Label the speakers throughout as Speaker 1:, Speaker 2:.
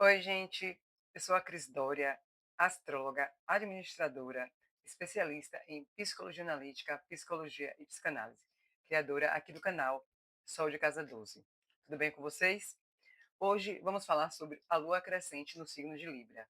Speaker 1: Oi, gente. Eu sou a Cris Dória, astróloga, administradora, especialista em psicologia analítica, psicologia e psicanálise, criadora aqui do canal Sol de Casa 12. Tudo bem com vocês? Hoje vamos falar sobre a lua crescente no signo de Libra.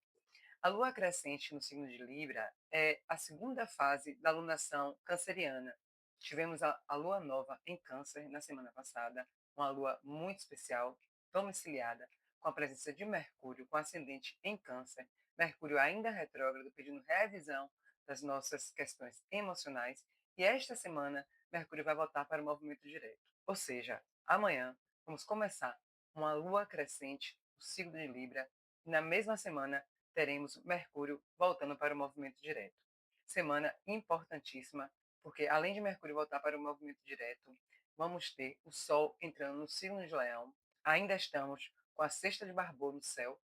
Speaker 1: A lua crescente no signo de Libra é a segunda fase da lunação canceriana. Tivemos a lua nova em Câncer na semana passada, uma lua muito especial, domiciliada, com a presença de Mercúrio, com ascendente em Câncer. Mercúrio ainda retrógrado, pedindo revisão das nossas questões emocionais. E esta semana, Mercúrio vai voltar para o movimento direto. Ou seja, amanhã vamos começar uma lua crescente no signo de Libra. E na mesma semana, teremos Mercúrio voltando para o movimento direto. Semana importantíssima, porque além de Mercúrio voltar para o movimento direto, vamos ter o Sol entrando no signo de Leão. Ainda estamos com a sexta de Barbô no céu,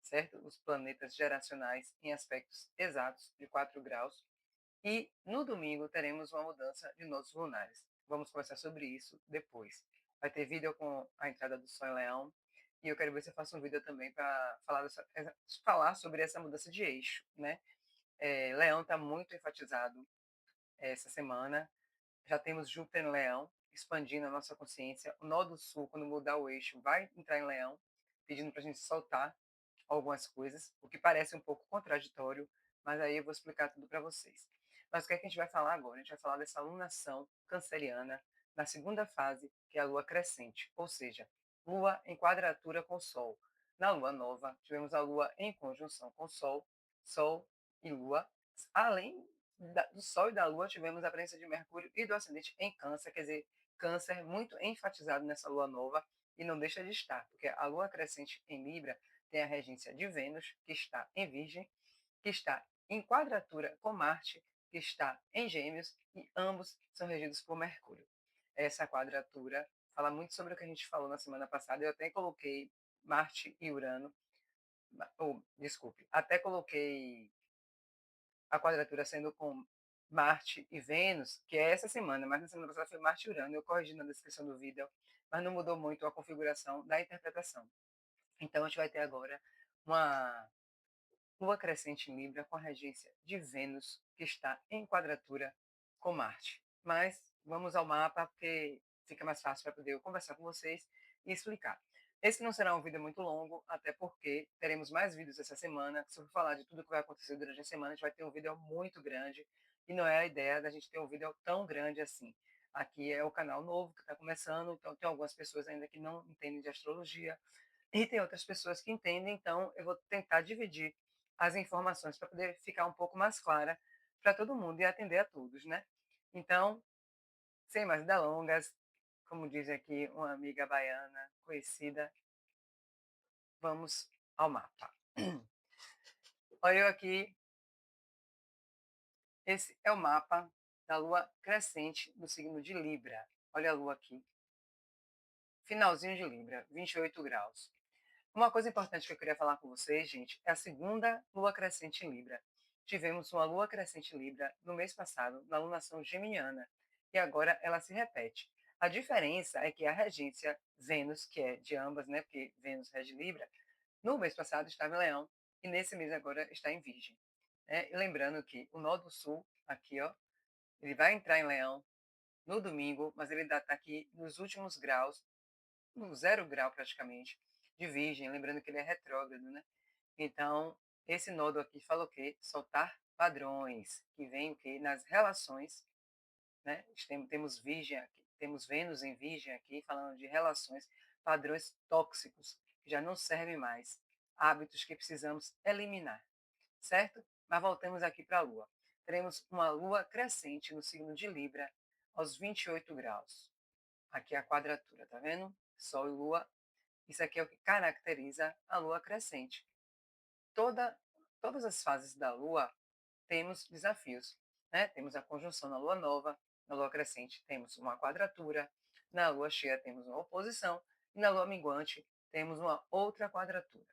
Speaker 1: certo? Os planetas geracionais em aspectos exatos de 4 graus. E no domingo teremos uma mudança de nodos lunares. Vamos conversar sobre isso depois. Vai ter vídeo com a entrada do Sol em Leão. E eu quero ver se eu faço um vídeo também para falar sobre essa mudança de eixo, né? Leão está muito enfatizado essa semana. Já temos Júpiter em Leão, expandindo a nossa consciência. O nó do sul, quando mudar o eixo, vai entrar em Leão, pedindo para a gente soltar algumas coisas, o que parece um pouco contraditório, mas aí eu vou explicar tudo para vocês. Mas o que é que a gente vai falar agora? A gente vai falar dessa lunação canceriana na segunda fase, que é a lua crescente, ou seja, lua em quadratura com o sol. Na lua nova, tivemos a lua em conjunção com o sol, sol e lua. Além do sol e da lua, tivemos a presença de Mercúrio e do ascendente em câncer, quer dizer, câncer muito enfatizado nessa lua nova e não deixa de estar, porque a lua crescente em Libra tem a regência de Vênus, que está em Virgem, que está em quadratura com Marte, que está em Gêmeos, e ambos são regidos por Mercúrio. Essa quadratura fala muito sobre o que a gente falou na semana passada. Eu até coloquei Marte e Urano, desculpe, até coloquei a quadratura sendo com Marte e Vênus, que é essa semana, mas na semana passada foi Marte e Urano. Eu corrigi na descrição do vídeo, mas não mudou muito a configuração da interpretação. Então a gente vai ter agora uma lua crescente em Libra com a regência de Vênus, que está em quadratura com Marte. Mas vamos ao mapa, porque fica mais fácil para poder eu conversar com vocês e explicar. Esse não será um vídeo muito longo, até porque teremos mais vídeos essa semana. Se eu for falar de tudo que vai acontecer durante a semana, a gente vai ter um vídeo muito grande, e não é a ideia da gente ter um vídeo tão grande assim. Aqui é o canal novo que está começando, então tem algumas pessoas ainda que não entendem de astrologia, e tem outras pessoas que entendem, então eu vou tentar dividir as informações para poder ficar um pouco mais clara para todo mundo e atender a todos, né? Então, sem mais delongas, como diz aqui uma amiga baiana conhecida, vamos ao mapa. Olha eu aqui, esse é o mapa da lua crescente no signo de Libra. Olha a lua aqui, finalzinho de Libra, 28 graus. Uma coisa importante que eu queria falar com vocês, gente, é a segunda lua crescente em Libra. Tivemos uma lua crescente em Libra no mês passado, na lunação geminiana, e agora ela se repete. A diferença é que a regência Vênus, que é de ambas, né, porque Vênus rege Libra, no mês passado estava em Leão e nesse mês agora está em Virgem. E lembrando que o nó do sul, aqui, ó, ele vai entrar em Leão no domingo, mas ele ainda está aqui nos últimos graus, no 0 grau praticamente, de Virgem, lembrando que ele é retrógrado, né? Então, esse nodo aqui fala o quê? Soltar padrões, que vem o quê? Nas relações, né? Temos Virgem aqui, temos Vênus em Virgem aqui, falando de relações, padrões tóxicos, que já não servem mais, hábitos que precisamos eliminar, certo? Mas voltamos aqui para a Lua. Teremos uma Lua crescente no signo de Libra, aos 28 graus. Aqui é a quadratura, tá vendo? Sol e Lua. Isso aqui é o que caracteriza a Lua crescente. Toda, todas as fases da Lua temos desafios, né? Temos a conjunção na Lua nova, na Lua crescente temos uma quadratura, na Lua cheia temos uma oposição, e na Lua minguante temos uma outra quadratura,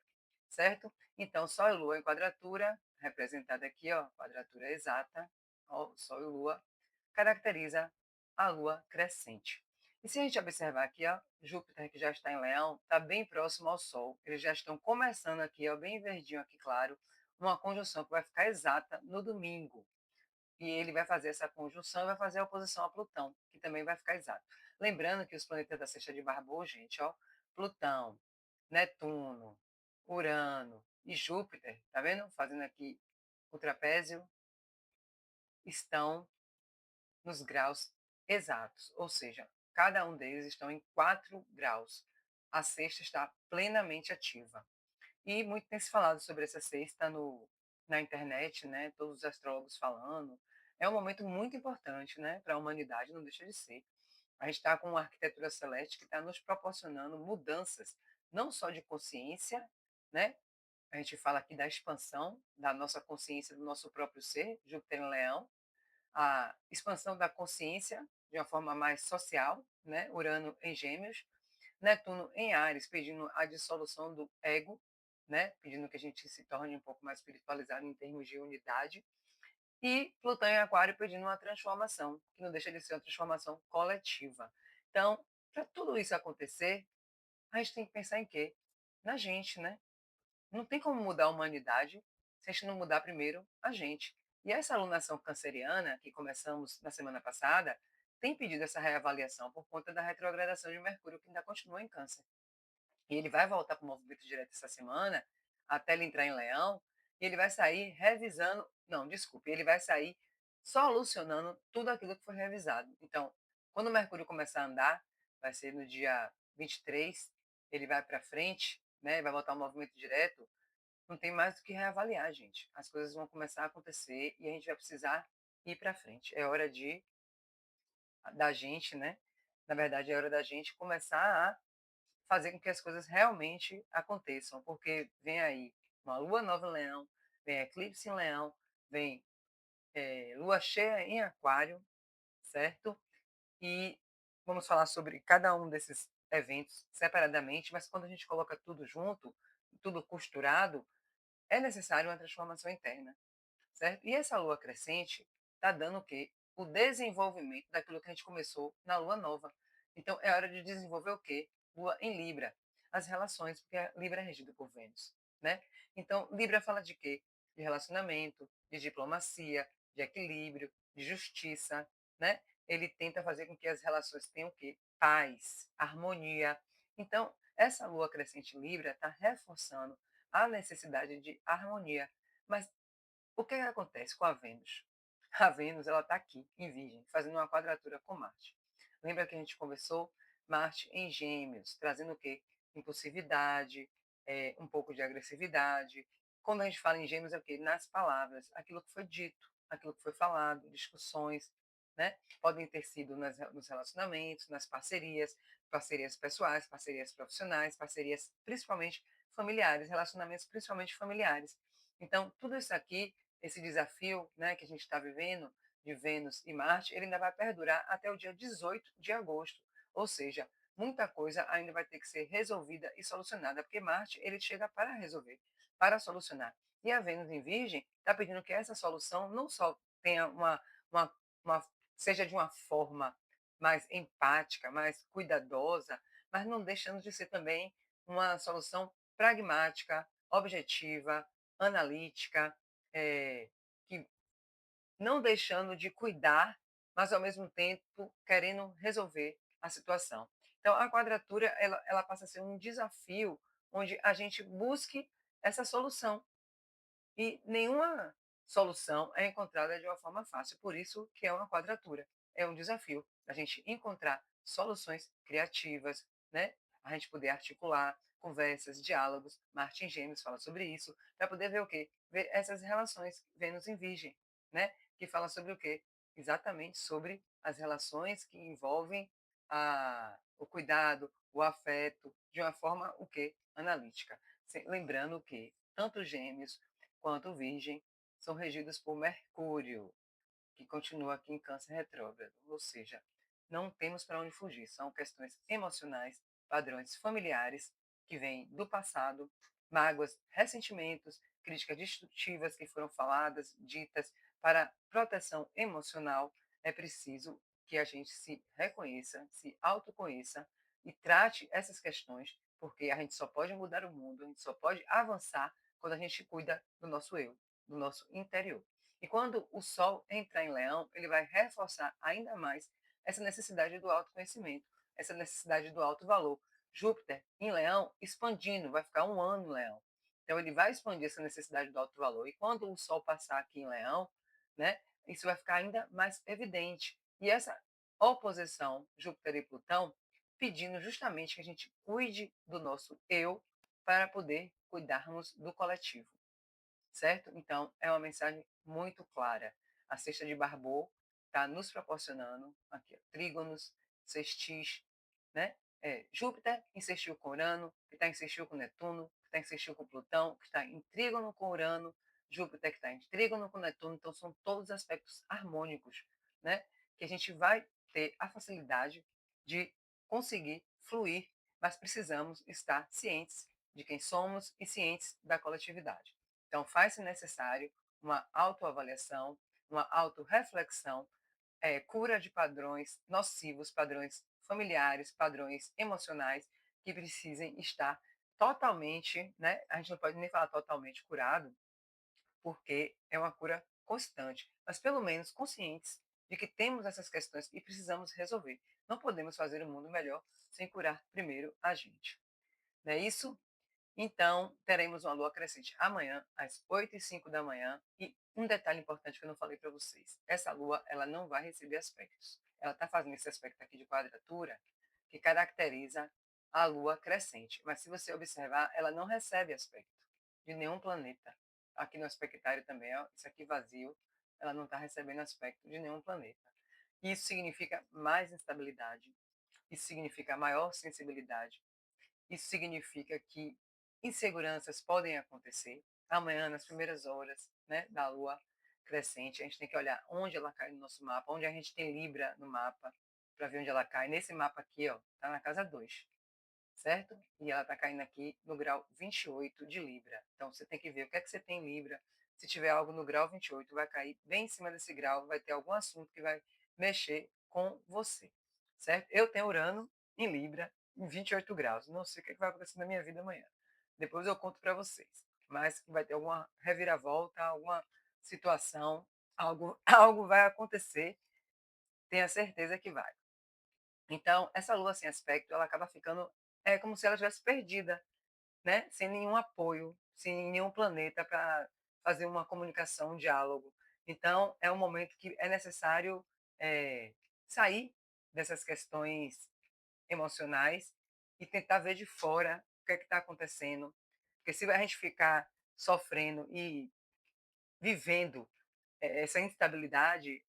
Speaker 1: certo? Então, Sol e Lua em quadratura, representada aqui, ó, quadratura exata, ó, Sol e Lua, caracteriza a Lua crescente. E se a gente observar aqui, ó, Júpiter, que já está em Leão, está bem próximo ao Sol. Eles já estão começando aqui, ó, bem verdinho aqui, claro, uma conjunção que vai ficar exata no domingo. E ele vai fazer essa conjunção e vai fazer a oposição a Plutão, que também vai ficar exato. Lembrando que os planetas da cesta de Barbo, gente, ó, Plutão, Netuno, Urano e Júpiter, tá vendo? Fazendo aqui o trapézio, estão nos graus exatos, ou seja, cada um deles estão em 4 graus. A sexta está plenamente ativa. E muito tem se falado sobre essa sexta na internet, né? Todos os astrólogos falando. É um momento muito importante, né, para a humanidade, não deixa de ser. A gente está com uma arquitetura celeste que está nos proporcionando mudanças, não só de consciência, né? A gente fala aqui da expansão da nossa consciência, do nosso próprio ser, Júpiter em Leão, a expansão da consciência de uma forma mais social, né? Urano em Gêmeos, Netuno em Áries, pedindo a dissolução do ego, né? Pedindo que a gente se torne um pouco mais espiritualizado em termos de unidade, e Plutão em Aquário pedindo uma transformação, que não deixa de ser uma transformação coletiva. Então, para tudo isso acontecer, a gente tem que pensar em quê? Na gente, né? Não tem como mudar a humanidade se a gente não mudar primeiro a gente. E essa alunação canceriana, que começamos na semana passada, tem pedido essa reavaliação por conta da retrogradação de Mercúrio, que ainda continua em Câncer. E ele vai voltar para o movimento direto essa semana, até ele entrar em Leão, e ele vai sair revisando, não, desculpe, ele vai sair solucionando tudo aquilo que foi revisado. Então, quando o Mercúrio começar a andar, vai ser no dia 23, ele vai para frente, né, vai voltar ao movimento direto, não tem mais do que reavaliar, gente. As coisas vão começar a acontecer e a gente vai precisar ir para frente. É hora da gente, né? Na verdade, é hora da gente começar a fazer com que as coisas realmente aconteçam, porque vem aí uma lua nova em Leão, vem eclipse em Leão, vem lua cheia em Aquário, certo? E vamos falar sobre cada um desses eventos separadamente, mas quando a gente coloca tudo junto, tudo costurado, é necessário uma transformação interna, certo? E essa lua crescente está dando o quê? O desenvolvimento daquilo que a gente começou na lua nova. Então, é hora de desenvolver o quê? Lua em Libra. As relações, porque a Libra é regida por Vênus, né? Então, Libra fala de quê? De relacionamento, de diplomacia, de equilíbrio, de justiça, né? Ele tenta fazer com que as relações tenham o quê? Paz, harmonia. Então, essa lua crescente Libra está reforçando a necessidade de harmonia. Mas o que acontece com a Vênus? A Vênus ela está aqui, em Virgem, fazendo uma quadratura com Marte. Lembra que a gente conversou? Marte em Gêmeos, trazendo o quê? Impulsividade, um pouco de agressividade. Quando a gente fala em Gêmeos, é o quê? Nas palavras, aquilo que foi dito, aquilo que foi falado, discussões, né? Podem ter sido nos relacionamentos, nas parcerias, parcerias pessoais, parcerias profissionais, parcerias principalmente familiares, relacionamentos principalmente familiares. Então, tudo isso aqui, esse desafio, né, que a gente está vivendo, de Vênus e Marte, ele ainda vai perdurar até o dia 18 de agosto. Ou seja, muita coisa ainda vai ter que ser resolvida e solucionada, porque Marte ele chega para resolver, para solucionar. E a Vênus em Virgem está pedindo que essa solução não só tenha uma, uma seja de uma forma mais empática, mais cuidadosa, mas não deixando de ser também uma solução pragmática, objetiva, analítica, que não deixando de cuidar, mas ao mesmo tempo querendo resolver a situação. Então, a quadratura ela passa a ser um desafio onde a gente busque essa solução e nenhuma solução é encontrada de uma forma fácil, por isso que é uma quadratura. É um desafio a gente encontrar soluções criativas, né? A gente poder articular conversas, diálogos. Marte em Gêmeos fala sobre isso, para poder ver o quê? Ver essas relações Vênus em Virgem, né? Que fala sobre o quê? Exatamente sobre as relações que envolvem o cuidado, o afeto, de uma forma o quê? Analítica. Lembrando que tanto Gêmeos quanto Virgem são regidos por Mercúrio, que continua aqui em Câncer retrógrado. Ou seja, não temos para onde fugir. São questões emocionais, padrões familiares que vêm do passado, mágoas, ressentimentos, críticas destrutivas que foram faladas, ditas. Para proteção emocional, é preciso que a gente se reconheça, se autoconheça e trate essas questões, porque a gente só pode mudar o mundo, a gente só pode avançar quando a gente cuida do nosso eu, do nosso interior. E quando o Sol entrar em Leão, ele vai reforçar ainda mais essa necessidade do autoconhecimento, essa necessidade do alto valor. Júpiter em Leão expandindo, vai ficar um ano em Leão. Então ele vai expandir essa necessidade do alto valor. E quando o Sol passar aqui em Leão, né, isso vai ficar ainda mais evidente. E essa oposição Júpiter e Plutão pedindo justamente que a gente cuide do nosso eu para poder cuidarmos do coletivo, certo? Então, é uma mensagem muito clara. A cesta de Barbô está nos proporcionando aqui, ó, trígonos, sextis, né? Júpiter em sextil com Urano, que está em sextil com Netuno, que está em sextil com Plutão, que está em trígono com Urano, Júpiter que está em trígono com Netuno, então são todos aspectos harmônicos, né? Que a gente vai ter a facilidade de conseguir fluir, mas precisamos estar cientes de quem somos e cientes da coletividade. Então, faz-se necessário uma autoavaliação, uma autorreflexão, cura de padrões nocivos, padrões familiares, padrões emocionais, que precisem estar totalmente, né? A gente não pode nem falar totalmente curado, porque é uma cura constante, mas pelo menos conscientes de que temos essas questões e precisamos resolver. Não podemos fazer o mundo melhor sem curar primeiro a gente. Não é isso? Então, teremos uma lua crescente amanhã, às 8h05 da manhã. E um detalhe importante que eu não falei para vocês: essa lua ela não vai receber aspectos. Ela está fazendo esse aspecto aqui de quadratura, que caracteriza a lua crescente. Mas se você observar, ela não recebe aspecto de nenhum planeta. Aqui no aspectário também, ó, isso aqui vazio, ela não está recebendo aspecto de nenhum planeta. Isso significa mais instabilidade, isso significa maior sensibilidade, isso significa que inseguranças podem acontecer. Amanhã, nas primeiras horas, né, da lua crescente, a gente tem que olhar onde ela cai no nosso mapa, onde a gente tem Libra no mapa, para ver onde ela cai. Nesse mapa aqui, ó, tá na casa 2, certo? E ela está caindo aqui no grau 28 de Libra. Então você tem que ver o que é que você tem em Libra. Se tiver algo no grau 28, vai cair bem em cima desse grau, vai ter algum assunto que vai mexer com você, certo? Eu tenho Urano em Libra em 28 graus. Não sei o que vai acontecer na minha vida amanhã. Depois eu conto para vocês. Mas vai ter alguma reviravolta, alguma situação, algo, algo vai acontecer. Tenha certeza que vai. Então, essa lua sem aspecto, ela acaba ficando como se ela estivesse perdida, né? Sem nenhum apoio, sem nenhum planeta para fazer uma comunicação, um diálogo. Então, é um momento que é necessário sair dessas questões emocionais e tentar ver de fora o que é que está acontecendo. Porque se a gente ficar sofrendo e vivendo essa instabilidade,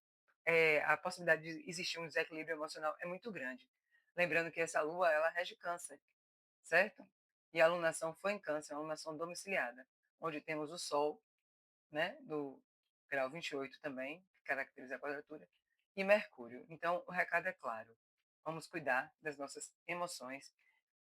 Speaker 1: a possibilidade de existir um desequilíbrio emocional é muito grande. Lembrando que essa lua, ela rege câncer, certo? E a alunação foi em câncer, a alunação domiciliada, onde temos o Sol, né, do grau 28 também, que caracteriza a quadratura, e Mercúrio. Então, o recado é claro. Vamos cuidar das nossas emoções,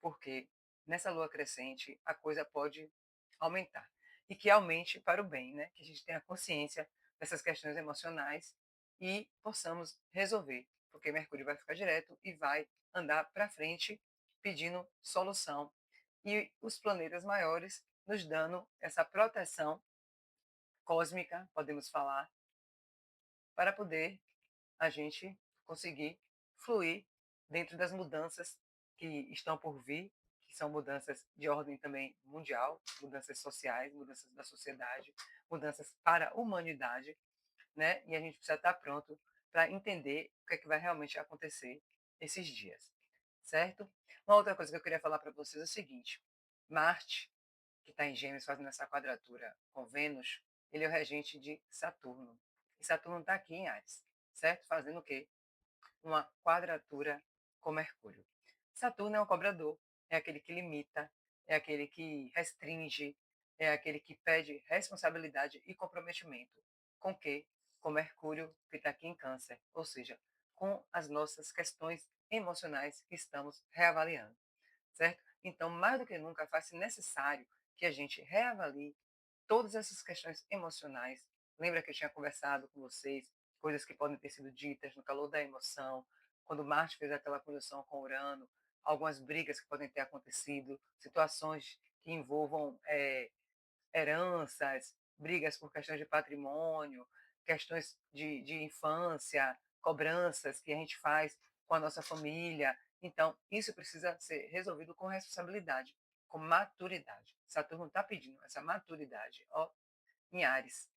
Speaker 1: porque nessa lua crescente a coisa pode aumentar. E que aumente para o bem, né? Que a gente tenha consciência dessas questões emocionais e possamos resolver, porque Mercúrio vai ficar direto e vai andar para frente pedindo solução. E os planetas maiores nos dando essa proteção cósmica, podemos falar, para poder a gente conseguir fluir dentro das mudanças que estão por vir, que são mudanças de ordem também mundial, mudanças sociais, mudanças da sociedade, mudanças para a humanidade, né? E a gente precisa estar pronto para entender o que é que vai realmente acontecer esses dias, certo? Uma outra coisa que eu queria falar para vocês é o seguinte: Marte, que está em Gêmeos fazendo essa quadratura com Vênus, ele é o regente de Saturno. E Saturno está aqui em Áries, certo? Fazendo o quê? Uma quadratura com Mercúrio. Saturno é um cobrador, é aquele que limita, é aquele que restringe, é aquele que pede responsabilidade e comprometimento. Com quê? Com Mercúrio, que está aqui em Câncer, ou seja, com as nossas questões emocionais que estamos reavaliando, certo? Então, mais do que nunca, faz-se necessário que a gente reavalie todas essas questões emocionais. Lembra que eu tinha conversado com vocês coisas que podem ter sido ditas no calor da emoção, quando Marte fez aquela conjunção com Urano, algumas brigas que podem ter acontecido, situações que envolvam heranças, brigas por questões de patrimônio, questões de infância, cobranças que a gente faz com a nossa família. Então, isso precisa ser resolvido com responsabilidade, com maturidade. Saturno está pedindo essa maturidade, ó, em Ares,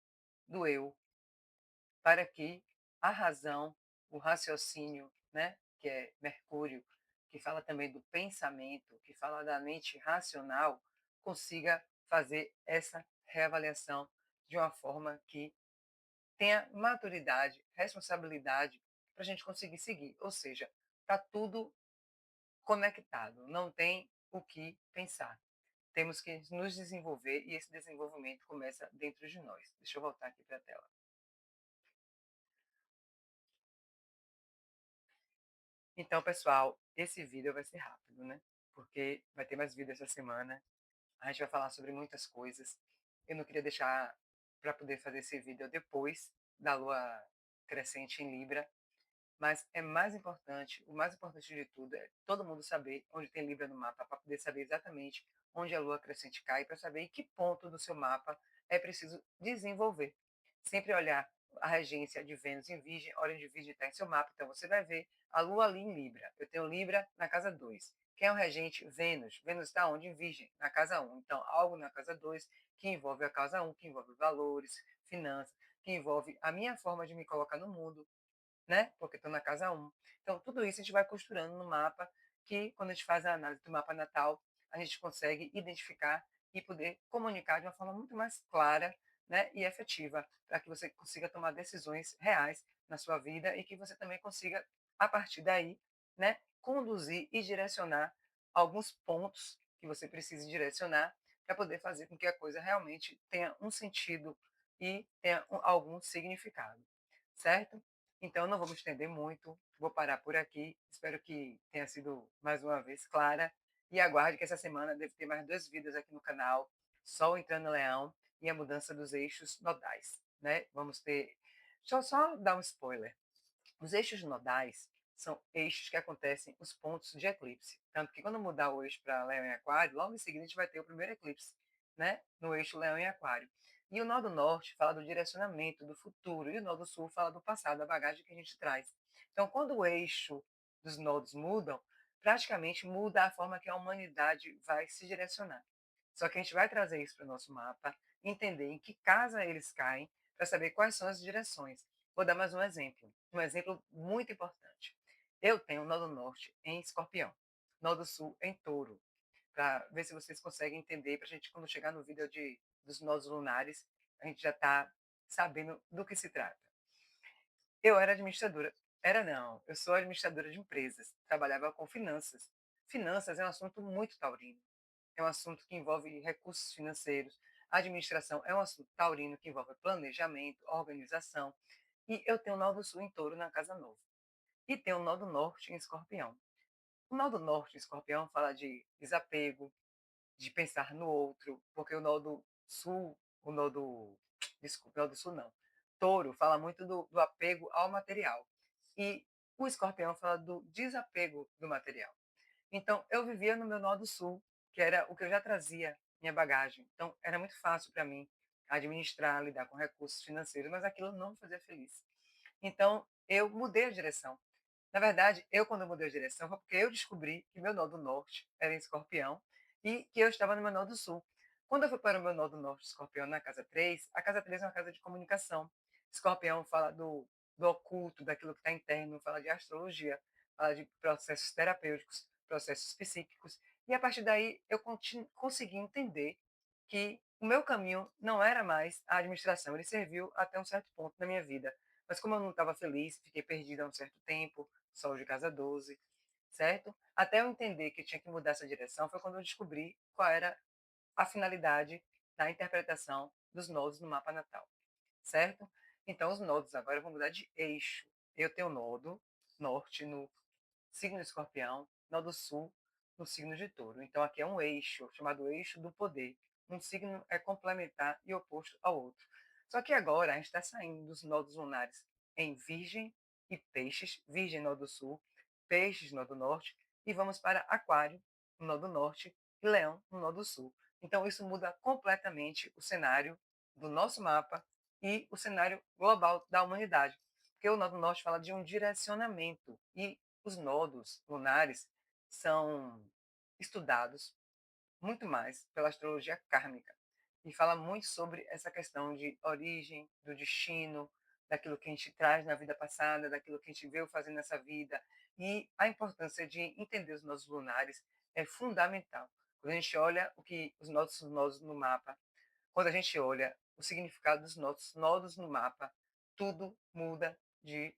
Speaker 1: do eu, para que a razão, o raciocínio, né, que é Mercúrio, que fala também do pensamento, que fala da mente racional, consiga fazer essa reavaliação de uma forma que tenha maturidade, responsabilidade para a gente conseguir seguir. Ou seja, está tudo conectado, não tem o que pensar. Temos que nos desenvolver e esse desenvolvimento começa dentro de nós. Deixa eu voltar aqui para a tela. Então, pessoal, esse vídeo vai ser rápido, né? Porque vai ter mais vídeo essa semana. A gente vai falar sobre muitas coisas. Eu não queria deixar para poder fazer esse vídeo depois da lua crescente em Libra, mas é mais importante, o mais importante de tudo é todo mundo saber onde tem Libra no mapa, para poder saber exatamente onde a lua crescente cai, para saber em que ponto do seu mapa é preciso desenvolver. Sempre olhar a regência de Vênus em Virgem, hora de Virgem está em seu mapa, então você vai ver a lua ali em Libra. Eu tenho Libra na casa 2. Quem é o regente? Vênus. Vênus está onde? Em Virgem, na casa 1. Então, algo na casa 2 que envolve a casa 1, que envolve valores, finanças, que envolve a minha forma de me colocar no mundo, né? Porque estou na casa 1. Então, tudo isso a gente vai costurando no mapa, que quando a gente faz a análise do mapa natal, a gente consegue identificar e poder comunicar de uma forma muito mais clara, né, e efetiva, para que você consiga tomar decisões reais na sua vida e que você também consiga, a partir daí, né, conduzir e direcionar alguns pontos que você precise direcionar para poder fazer com que a coisa realmente tenha um sentido e tenha algum significado, certo? Então, eu não vou me estender muito, vou parar por aqui. Espero que tenha sido mais uma vez clara. E aguarde que essa semana deve ter mais 2 vídeos aqui no canal: Sol entrando no Leão e a mudança dos eixos nodais. Né? Vamos ter. Deixa eu só dar um spoiler. Os eixos nodais são eixos que acontecem os pontos de eclipse. Tanto que quando mudar o eixo para Leão e Aquário, logo em seguida a gente vai ter o primeiro eclipse, né? No eixo Leão e Aquário. E o nó do norte fala do direcionamento, do futuro, e o nó do sul fala do passado, da bagagem que a gente traz. Então, quando o eixo dos nodos mudam, praticamente muda a forma que a humanidade vai se direcionar. Só que a gente vai trazer isso para o nosso mapa, entender em que casa eles caem, para saber quais são as direções. Vou dar mais um exemplo muito importante. Eu tenho o nó do norte em Escorpião, nó do sul em Touro, para ver se vocês conseguem entender, para a gente, quando chegar no vídeo dos nós lunares, a gente já está sabendo do que se trata. Eu era administradora. Era não, eu sou administradora de empresas, trabalhava com finanças. Finanças é um assunto muito taurino, é um assunto que envolve recursos financeiros. A administração é um assunto taurino que envolve planejamento, organização. E eu tenho o nó do sul em Touro na casa nova. E tenho o nó do norte em Escorpião. O nó do norte em Escorpião fala de desapego, de pensar no outro, porque o nó do sul, o nó do. Desculpa, o nó do sul não. Touro fala muito do apego ao material. E o escorpião fala do desapego do material. Então, eu vivia no meu nó do sul, que era o que eu já trazia, minha bagagem. Então, era muito fácil para mim administrar, lidar com recursos financeiros, mas aquilo não me fazia feliz. Então, eu mudei a direção. Na verdade, quando eu mudei a direção, foi porque eu descobri que meu nó do norte era em Escorpião e que eu estava no meu nó do sul. Quando eu fui para o meu nó do norte, Escorpião, na casa 3, a casa 3 é uma casa de comunicação. Escorpião fala do oculto, daquilo que está interno, fala de astrologia, fala de processos terapêuticos, processos psíquicos. E a partir daí, eu consegui entender que o meu caminho não era mais a administração. Ele serviu até um certo ponto na minha vida. Mas como eu não estava feliz, fiquei perdida há um certo tempo, Sol de casa 12, certo? Até eu entender que eu tinha que mudar essa direção, foi quando eu descobri qual era a finalidade da interpretação dos nodos no mapa natal, certo? Então, os nodos agora vão mudar de eixo. Eu tenho nodo norte no signo de Escorpião, nodo sul no signo de Touro. Então, aqui é um eixo, chamado eixo do poder. Um signo é complementar e oposto ao outro. Só que agora a gente está saindo dos nodos lunares em Virgem e Peixes, Virgem no do Sul, Peixes no do Norte, e vamos para Aquário no do Norte e Leão no do Sul. Então isso muda completamente o cenário do nosso mapa e o cenário global da humanidade, porque o nó do Norte fala de um direcionamento e os nodos lunares são estudados muito mais pela astrologia kármica e fala muito sobre essa questão de origem, do destino, daquilo que a gente traz na vida passada, daquilo que a gente veio fazendo nessa vida. E a importância de entender os nossos lunares é fundamental. Quando a gente olha o que os nossos nodos no mapa, quando a gente olha o significado dos nossos nodos no mapa, tudo muda de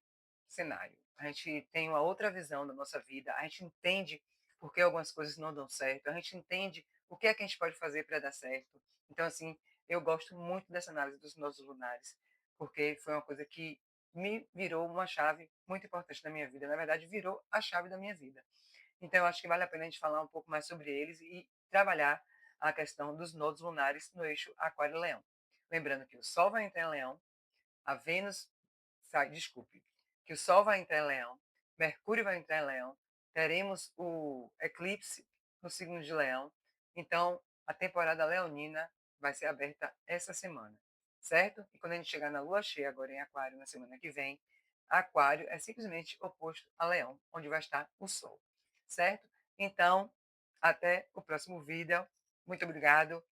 Speaker 1: cenário. A gente tem uma outra visão da nossa vida, a gente entende por que algumas coisas não dão certo, a gente entende o que é que a gente pode fazer para dar certo. Então, assim, eu gosto muito dessa análise dos nossos lunares, porque foi uma coisa que me virou uma chave muito importante na minha vida. Na verdade, virou a chave da minha vida. Então, eu acho que vale a pena a gente falar um pouco mais sobre eles e trabalhar a questão dos nodos lunares no eixo Aquário-Leão. Lembrando que o Sol vai entrar em Leão, a Vênus, desculpe, que o Sol vai entrar em Leão, Mercúrio vai entrar em Leão, teremos o eclipse no signo de Leão. Então, a temporada leonina vai ser aberta essa semana, certo? E quando a gente chegar na lua cheia, agora em Aquário, na semana que vem, Aquário é simplesmente oposto a Leão, onde vai estar o Sol, certo? Então, até o próximo vídeo. Muito obrigado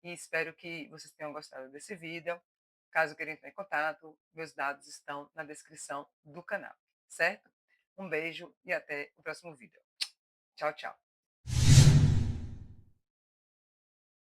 Speaker 1: e espero que vocês tenham gostado desse vídeo. Caso queiram entrar em contato, meus dados estão na descrição do canal, certo? Um beijo e até o próximo vídeo. Tchau, tchau.